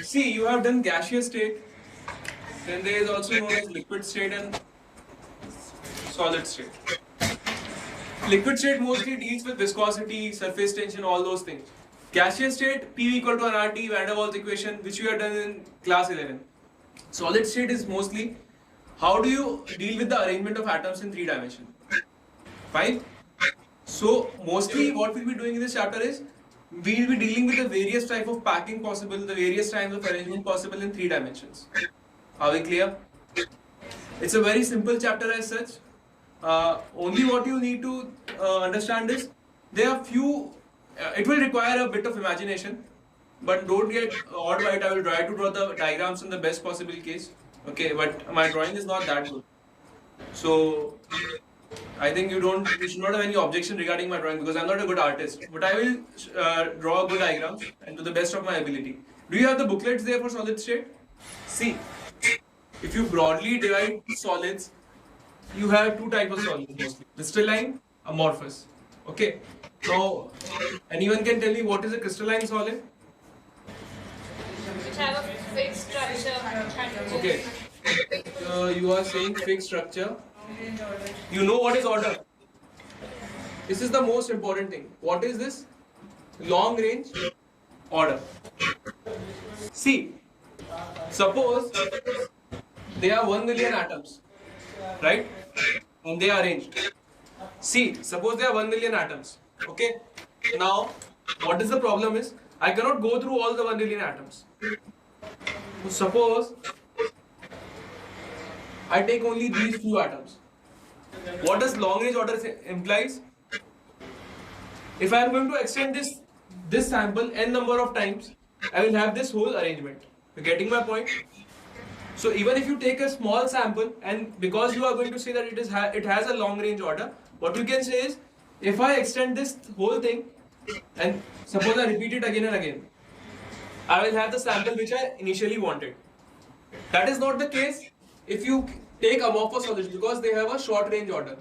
See, you have done gaseous state, then there is also known as liquid state and solid state. Liquid state mostly deals with viscosity, surface tension, all those things. Gaseous state, PV equal to nRT, Van der Waals equation, which you have done in class 11. Solid state is mostly how do you deal with the arrangement of atoms in 3 dimensions. Fine? So, mostly what we'll be doing in this chapter is we'll be dealing with the various type of packing possible, the various types of arrangement possible in 3 dimensions. Are we clear? It's a very simple chapter as such. Only what you need to understand is there are few, it will require a bit of imagination, but don't get odd right. I will try to draw the diagrams in the best possible case. Okay, but my drawing is not that good. So I think you should not have any objection regarding my drawing because I'm not a good artist. But I will draw good diagrams and to the best of my ability. Do you have the booklets there for solid state? See, if you broadly divide solids, you have 2 types of solids mostly: crystalline, amorphous. Okay. Now, anyone can tell me what is a crystalline solid? Which have a fixed structure. Okay. You are saying fixed structure. You know what is order? This is the most important thing. What is this? Long range order. See, suppose there are 1 million atoms, right? And they are arranged. See, suppose there are 1 million atoms. Okay. Now, what is the problem is, I cannot go through all the 1 million atoms. So suppose I take only these few atoms. What does long range order implies? If I am going to extend this sample n number of times, I will have this whole arrangement. You're getting my point? So even if you take a small sample, and because you are going to say that it has a long range order, what you can say is, if I extend this whole thing, and suppose I repeat it again and again, I will have the sample which I initially wanted. That is not the case if you take amorphous solids because they have a short range order.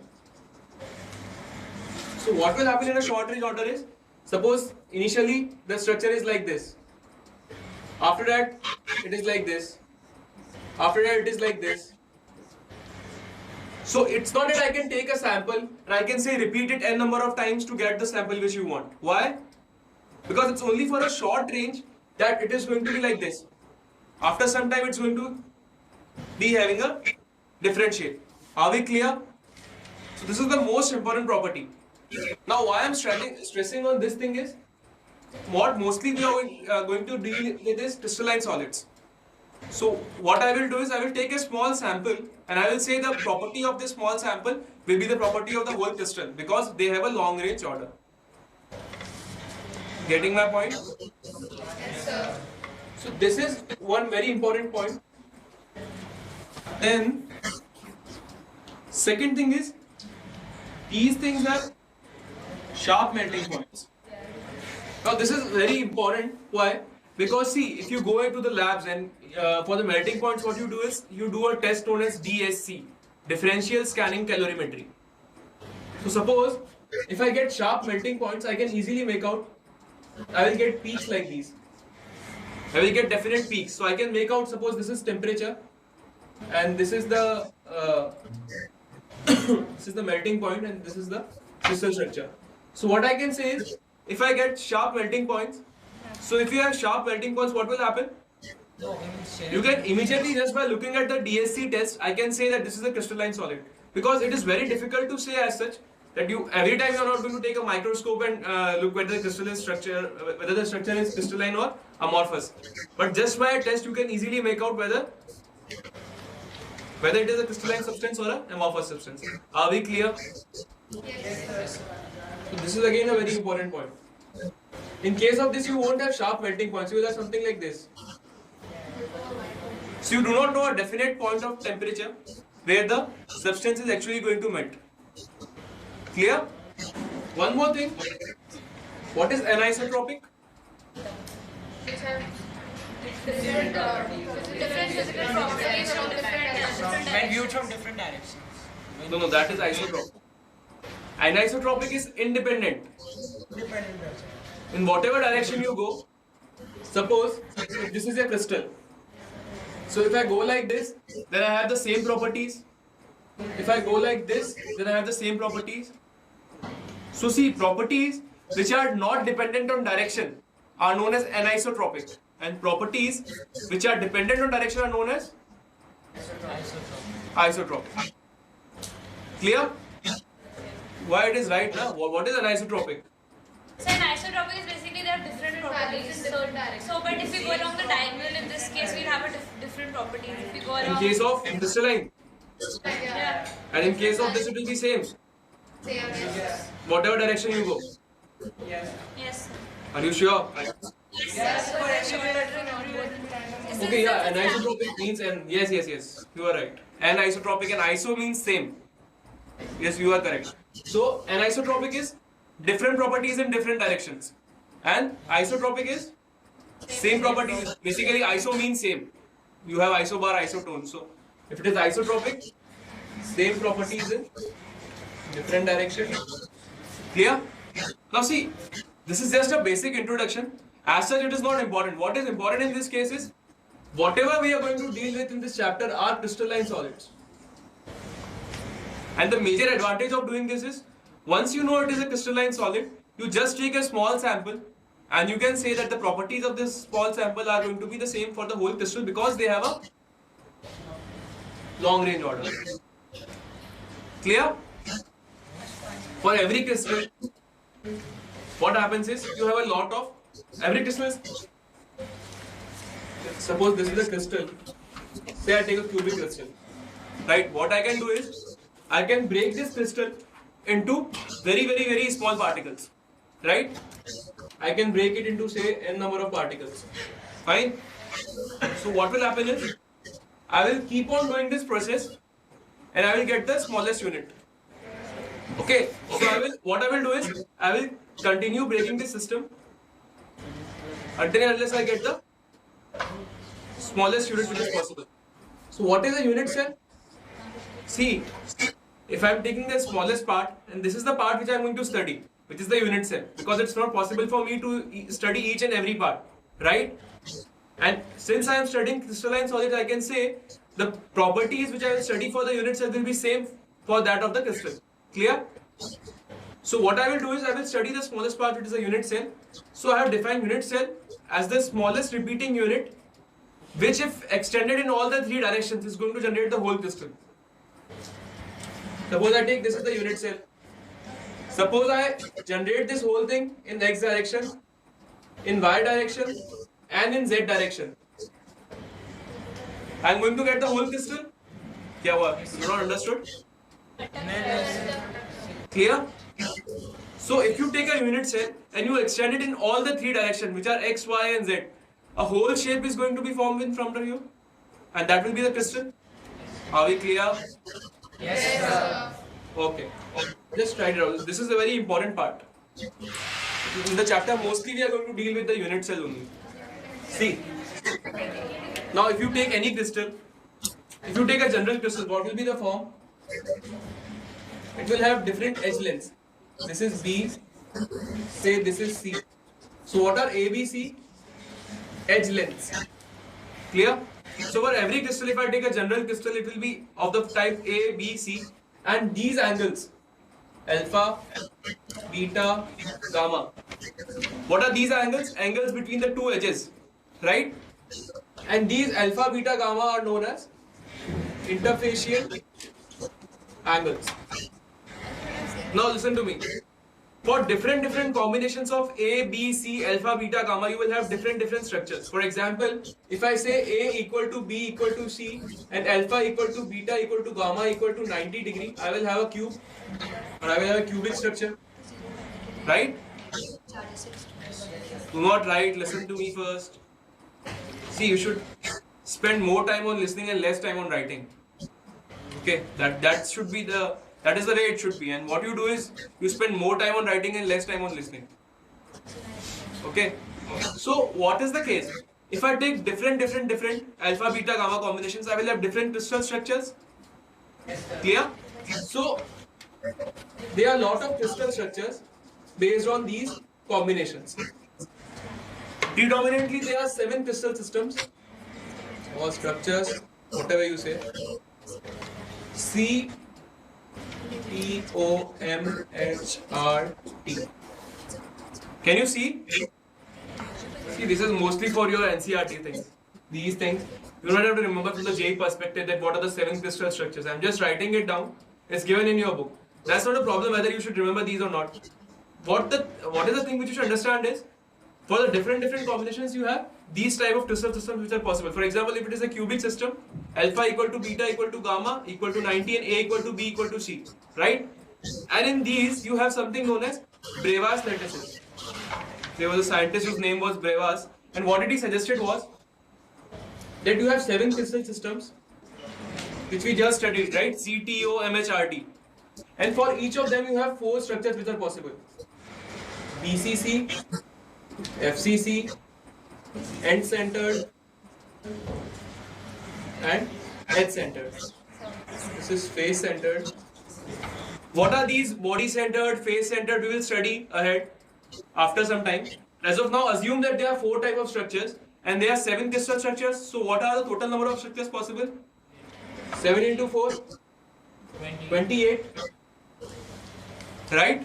So what will happen in a short range order is, suppose initially the structure is like this. After that it is like this. After that it is like this. So it's not that I can take a sample and I can say repeat it n number of times to get the sample which you want. Why? Because it's only for a short range that it is going to be like this. After some time it's going to be having a different shape. Are we clear? So this is the most important property. Now why I am stressing on this thing is, what mostly we are going to deal with is crystalline solids. So what I will do is I will take a small sample and I will say the property of this small sample will be the property of the whole crystal because they have a long range order. Getting my point? Yes, sir. So this is one very important point. Then second thing is, these things have sharp melting points. Now this is very important. Why? Because see, if you go into the labs and for the melting points, what you do is you do a test known as DSC, differential scanning calorimetry. So suppose if I get sharp melting points, I can easily make out, I will get peaks like these. I will get definite peaks. So I can make out, suppose this is temperature and this is the this is the melting point and this is the crystal structure. So what I can say is, if I get sharp melting points, so if you have sharp melting points, what will happen? You can immediately, just by looking at the DSC test, I can say that this is a crystalline solid. Because it is very difficult to say as such that you every time you are not going to take a microscope and look whether the crystalline structure, whether the structure is crystalline or amorphous. But just by a test, you can easily make out whether it is a crystalline substance or an amorphous substance. Are we clear? Yes, sir. So this is again a very important point. In case of this, you won't have sharp melting points. You will have something like this. So you do not know a definite point of temperature where the substance is actually going to melt. Clear? One more thing. What is anisotropic? Which have different physical properties from different When viewed from different directions. No, that is isotropic. Anisotropic is independent. Independent. In whatever direction you go, Suppose this is a crystal. So if I go like this, then I have the same properties. If I go like this, then I have the same properties. So see, properties which are not dependent on direction are known as anisotropic, and properties which are dependent on direction are known as isotropic. Clear? Why it is right now? What is anisotropic? So an isotropic is basically there are different properties. So but if we go along the diagonal, in this case we'll have a different properties. If we go In along, case of crystalline, yeah, and in case of this, it will be same. yes, Whatever direction you go. yes, Are you sure? yes. For a shoulder, Okay, yeah, anisotropic means, and yes, you are right. Anisotropic and iso means same. Yes, you are correct. So, anisotropic is different properties in different directions, and isotropic is same properties. Basically, iso means same. You have isobar, isotone. So, if it is isotropic, same properties in different directions. Clear? Now, see, this is just a basic introduction. As such, it is not important. What is important in this case is whatever we are going to deal with in this chapter are crystalline solids. And the major advantage of doing this is once you know it is a crystalline solid, you just take a small sample and you can say that the properties of this small sample are going to be the same for the whole crystal because they have a long range order. Clear? For every crystal, what happens is you have a lot of every crystal is, suppose this is a crystal, say I take a cubic crystal, right? What I can do is I can break this crystal into very small particles, right? I can break it into say n number of particles. Fine. So what will happen is I will keep on doing this process and I will get the smallest unit. Okay. So what I will do is I will continue breaking this system until and unless I get the smallest unit which is possible. So what is a unit cell? See, if I am taking the smallest part and this is the part which I am going to study, which is the unit cell, because it's not possible for me to study each and every part, right? And since I am studying crystalline solids, I can say the properties which I will study for the unit cell will be same for that of the crystal. Clear? So what I will do is I will study the smallest part, which is a unit cell. So I have defined unit cell as the smallest repeating unit, which if extended in all the three directions is going to generate the whole crystal. Suppose I take this as the unit cell. Suppose I generate this whole thing in x direction, in y direction, and in z direction. I am going to get the whole crystal. Kya hua? You not understood? Clear? So if you take a unit cell and you extend it in all the three directions, which are x, y, and z, a whole shape is going to be formed in front of you, and that will be the crystal. Are we clear? Yes, sir. Okay. Just try it out. This is a very important part. In the chapter, mostly we are going to deal with the unit cell only. See. Now, if you take any crystal, if you take a general crystal, what will be the form? It will have different edge lengths. This is B. Say this is C. So, what are A, B, C? Edge lengths. Clear? So for every crystal, if I take a general crystal, it will be of the type A, B, C, and these angles, alpha, beta, gamma. What are these angles? Angles between the two edges, right? And these alpha, beta, gamma are known as interfacial angles. Now listen to me. For different combinations of A, B, C, alpha, beta, gamma, you will have different structures. For example, if I say A equal to B equal to C and alpha equal to beta equal to gamma equal to 90 degree, I will have a cube or I will have a cubic structure. Right? Do not write, listen to me first. See, you should spend more time on listening and less time on writing. Okay, that is the way it should be, and what you do is you spend more time on writing and less time on listening. Okay, so what is the case? If I take different alpha, beta, gamma combinations, I will have different crystal structures. Clear? So there are a lot of crystal structures based on these combinations. Predominantly, there are 7 crystal systems or structures, whatever you say. CTOMHRT. Can you see? See, this is mostly for your NCRT things. These things, you don't have to remember from the JEE perspective that what are the 7 crystal structures. I'm just writing it down. It's given in your book. That's not a problem whether you should remember these or not. What is the thing which you should understand is, for the different combinations you have, these type of crystal systems which are possible. For example, if it is a cubic system, alpha equal to beta equal to gamma equal to 90 and A equal to B equal to C, right? And in these, you have something known as Bravais lattices. There was a scientist whose name was Bravais, and what he suggested was that you have 7 crystal systems, which we just studied, right? CTOMHRT. And for each of them, you have 4 structures which are possible. BCC, FCC, end-centered, and edge-centered. This is face-centered. What are these body-centered, face-centered? We will study ahead after some time. As of now, assume that there are 4 types of structures and there are 7 crystal structures. So what are the total number of structures possible? 7 into 4? 28. Right?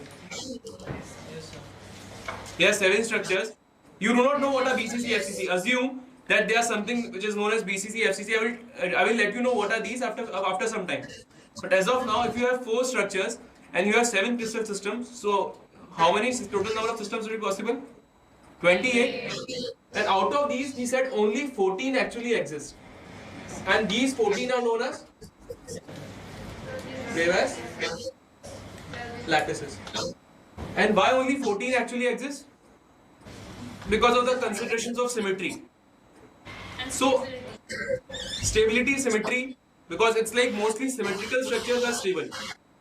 There are 7 structures. You do not know what are BCC, FCC. Assume that there are something which is known as BCC, FCC. I will let you know what are these after some time. But as of now, if you have 4 structures and you have 7 crystal systems, so how many total number of systems will be possible? 28. And out of these, he said only 14 actually exist. And these 14 are known as Bravais lattices. And why only 14 actually exist? Because of the considerations of symmetry. And So, stability, symmetry, because it's like mostly symmetrical structures are stable.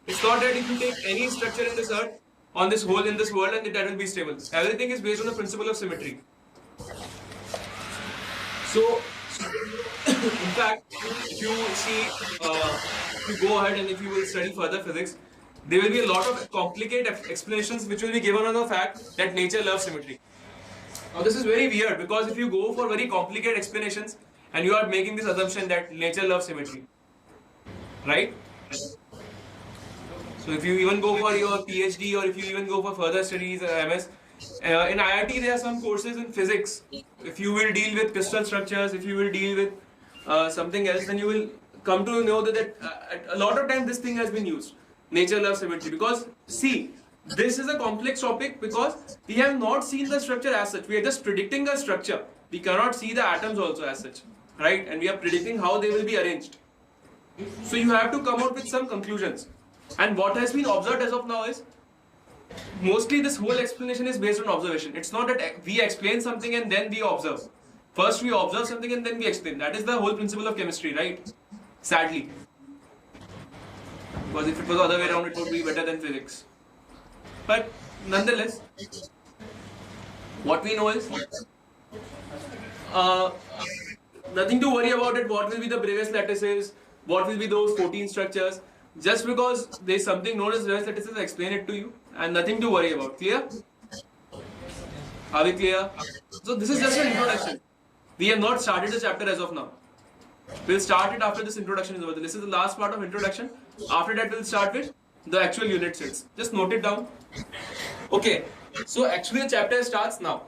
It's not that if you take any structure in this earth, on this hole in this world, and that will be stable. Everything is based on the principle of symmetry. So, in fact, if you see, if you go ahead and if you will study further physics, there will be a lot of complicated explanations which will be given on the fact that nature loves symmetry. Now this is very weird because if you go for very complicated explanations and you are making this assumption that nature loves symmetry, right? So if you even go for your PhD or if you even go for further studies MS, in IIT there are some courses in physics. If you will deal with crystal structures, if you will deal with something else, then you will come to know that a lot of times this thing has been used. Nature loves symmetry because see, this is a complex topic because we have not seen the structure as such. We are just predicting the structure. We cannot see the atoms also as such, right? And we are predicting how they will be arranged. So you have to come out with some conclusions. And what has been observed as of now is, mostly this whole explanation is based on observation. It's not that we explain something and then we observe. First we observe something and then we explain. That is the whole principle of chemistry, right? Sadly. Because if it was the other way around, it would be better than physics. But nonetheless, what we know is, nothing to worry about it. What will be the Bravais lattices? What will be those 14 structures? Just because there is something known as Bravais lattices, I explain it to you, and nothing to worry about. Clear? Are we clear? So this is just an introduction. We have not started the chapter as of now. We'll start it after this introduction is over. This is the last part of introduction. After that, we'll start with the actual unit sets. Just note it down. Okay. So actually, the chapter starts now.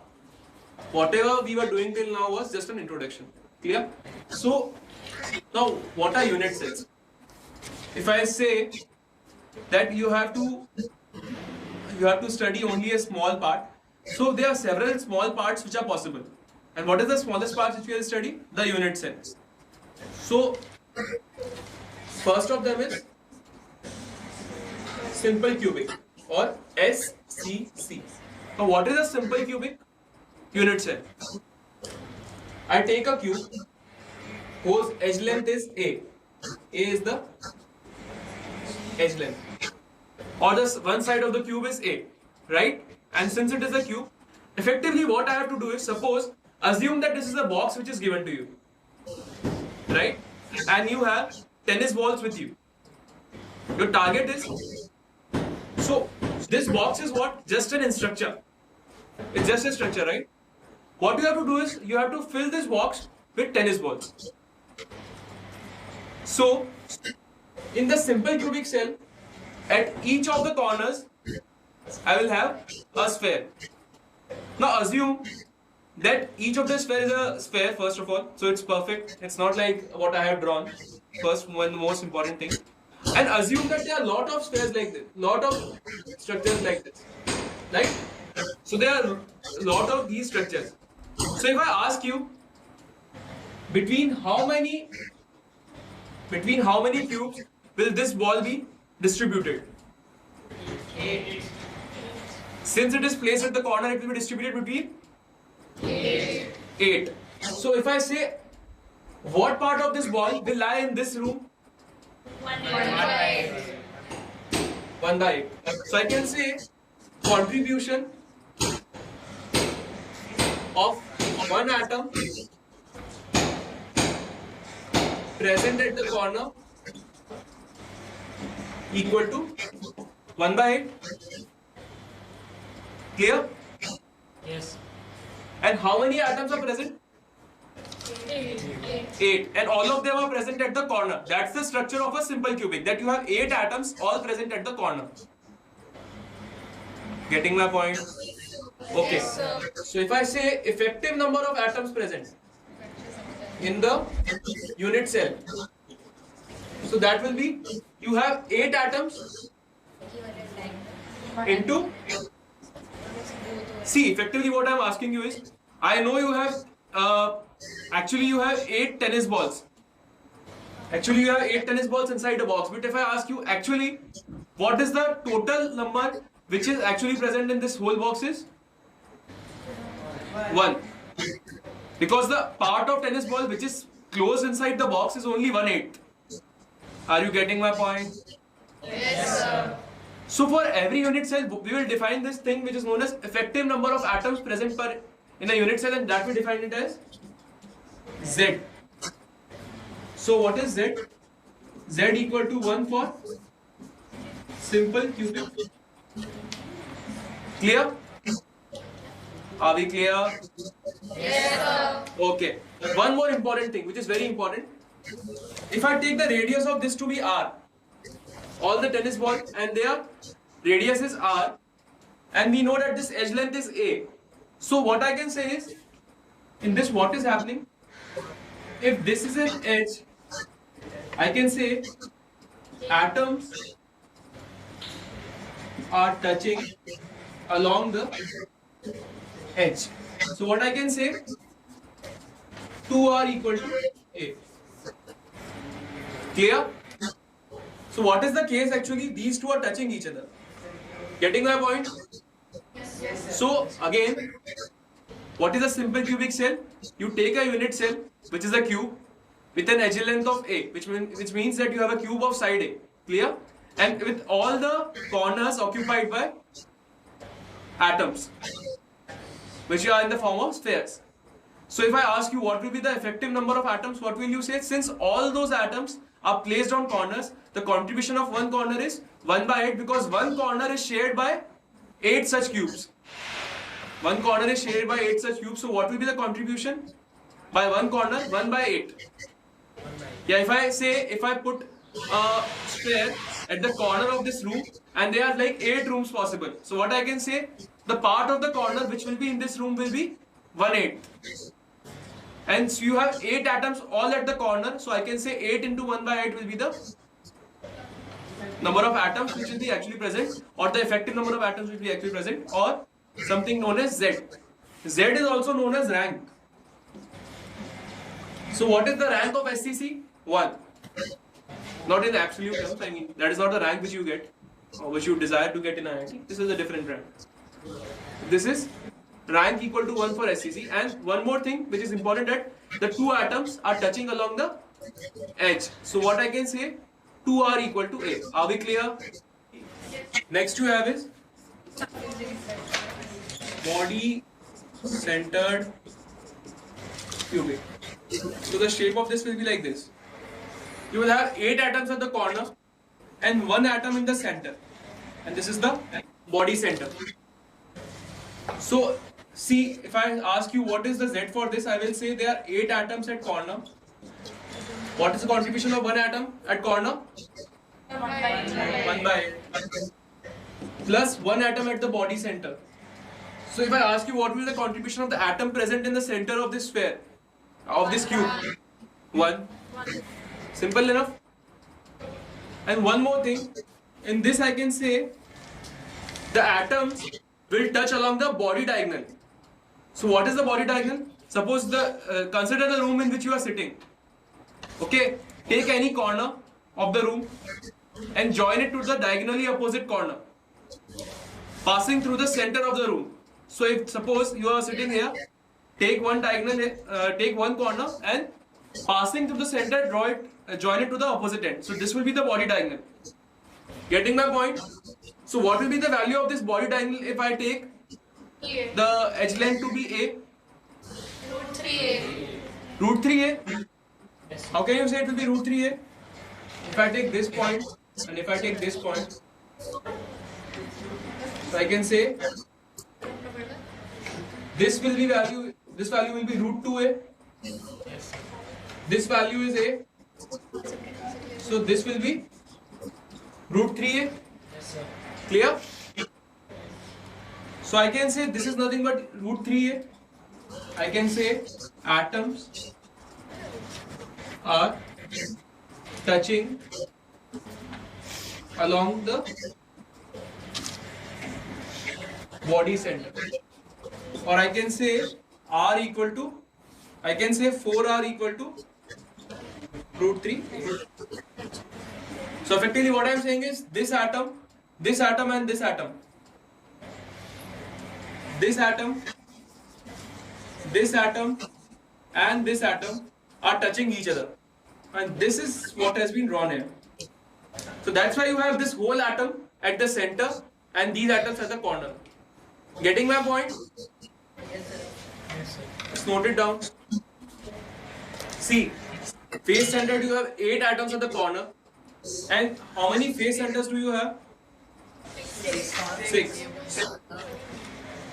Whatever we were doing till now was just an introduction. Clear? So now, what are unit sets? If I say that you have to study only a small part, so there are several small parts which are possible. And what is the smallest part which we will study? The unit cell. So first of them is simple cubic or SCC. Now what is a simple cubic? Unit cell. I take a cube whose edge length is A. A is the edge length. Or the one side of the cube is A, right? And since it is a cube, effectively what I have to do is, suppose, assume that this is a box which is given to you, right? And you have tennis balls with you. Your target is, so this box is what? Just an structure. It's just a structure, right? What you have to do is you have to fill this box with tennis balls. So, in the simple cubic cell, at each of the corners, I will have a sphere. Now assume that each of the sphere is a sphere first of all, so it's perfect. It's not like what I have drawn. First, one most important thing, and assume that there are a lot of spheres like this, lot of structures like this, right? So there are a lot of these structures. So if I ask you between how many cubes will this ball be distributed? 8. Since it is placed at the corner, it will be distributed between 8. So if I say what part of this ball will lie in this room? 1 by 8. 1 by 8. So I can say contribution of one atom present at the corner equal to 1 by 8. Clear? Yes. And how many atoms are present? 8. And all of them are present at the corner. That's the structure of a simple cubic, that you have 8 atoms all present at the corner. Getting my point? Okay. Yes, sir. So if I say effective number of atoms present in the unit cell, so that will be, you have 8 atoms into, see, effectively what I am asking you is, I know you have, actually you have 8 tennis balls. Actually you have 8 tennis balls inside a box, but if I ask you actually, what is the total number which is actually present in this whole box is? 1. Because the part of tennis ball which is closed inside the box is only 1/8. Are you getting my point? Yes, sir. So for every unit cell, we will define this thing which is known as effective number of atoms present in a unit cell, and that we define it as Z. So what is Z? Z equal to 1 for simple cubic. Clear? Are we clear? Yes, sir. Okay. One more important thing, which is very important. If I take the radius of this to be R, all the tennis balls and their radius is R, and we know that this edge length is A. So what I can say is, in this what is happening? If this is an edge, I can say atoms are touching along the edge. So what I can say, 2 are equal to A. Clear? So what is the case actually? These two are touching each other. Getting my point? So again, what is a simple cubic cell? You take a unit cell, which is a cube, with an edge length of A, which means that you have a cube of side A. Clear? And with all the corners occupied by atoms, which are in the form of spheres. So if I ask you what will be the effective number of atoms, what will you say? Since all those atoms are placed on corners, the contribution of one corner is 1 by 8, because one corner is shared by 8 such cubes. One corner is shared by 8 such cubes. So what will be the contribution? By one corner, 1 by 8. Yeah, if I put a sphere at the corner of this room, and there are like 8 rooms possible. So what I can say, the part of the corner which will be in this room will be 1/8. And so you have 8 atoms all at the corner, so I can say 8 into 1 by 8 will be the number of atoms which will be actually present, or the effective number of atoms which will be actually present, or something known as Z. Z is also known as rank. So what is the rank of SCC? 1. Not in absolute terms, I mean, that is not the rank which you get, or which you desire to get in IIT. This is a different rank. This is rank equal to 1 for SCC. And one more thing which is important, that the 2 atoms are touching along the edge. So what I can say, 2 are equal to A. Are we clear? Next you have is body centered cubic. So the shape of this will be like this. You will have 8 atoms at the corner and 1 atom in the center. And this is the body center. So See, if I ask you what is the Z for this, I will say there are 8 atoms at corner. What is the contribution of one atom at corner? 1 by 8. Plus 1 atom at the body center. So if I ask you what will be the contribution of the atom present in the center of this sphere, of this cube? 1. Simple enough. And one more thing, in this I can say the atoms will touch along the body diagonal. So what is the body diagonal? Suppose consider the room in which you are sitting. Okay, take any corner of the room and join it to the diagonally opposite corner, passing through the center of the room. So if suppose you are sitting here, take one diagonal, take one corner and passing through the center, join it to the opposite end. So this will be the body diagonal. Getting my point? So what will be the value of this body diagonal if I take the edge length to be A? Root 3a. Root 3A? How can you say it will be root 3A? If I take this point and if I take this point, so I can say this value will be root 2A. Yes. This value is A. So this will be root 3A. Yes, sir. Clear? So I can say this is nothing but root 3A. I can say atoms are touching along the body center. Or I can say R equal to, I can say 4R equal to root 3. So effectively what I am saying is this atom and this atom, this atom and this atom are touching each other. And this is what has been drawn here. So that's why you have this whole atom at the center and these atoms at the corner. Getting my point? Yes, sir. Let's note it down. See, face center you have 8 atoms at the corner. And how many face centers do you have? 6.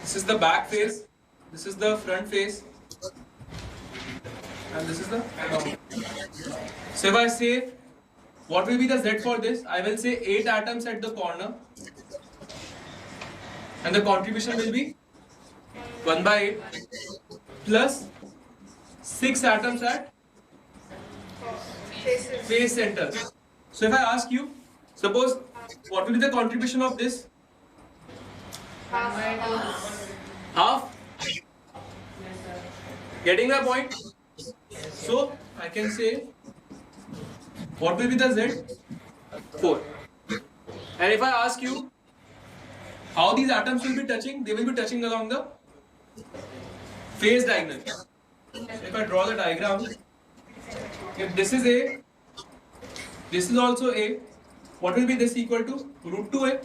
This is the back face. This is the front face. And this is the front. So if I say, what will be the Z for this? I will say 8 atoms at the corner. And the contribution will be 1 by 8 plus 6 atoms at face center. So if I ask you, suppose what will be the contribution of this? Half? Getting my point? So I can say what will be the Z? 4. And if I ask you how these atoms will be touching, they will be touching along the phase diagonal. So if I draw the diagram, if this is A, this is also A, what will be this equal to? Root 2A.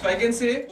So I can say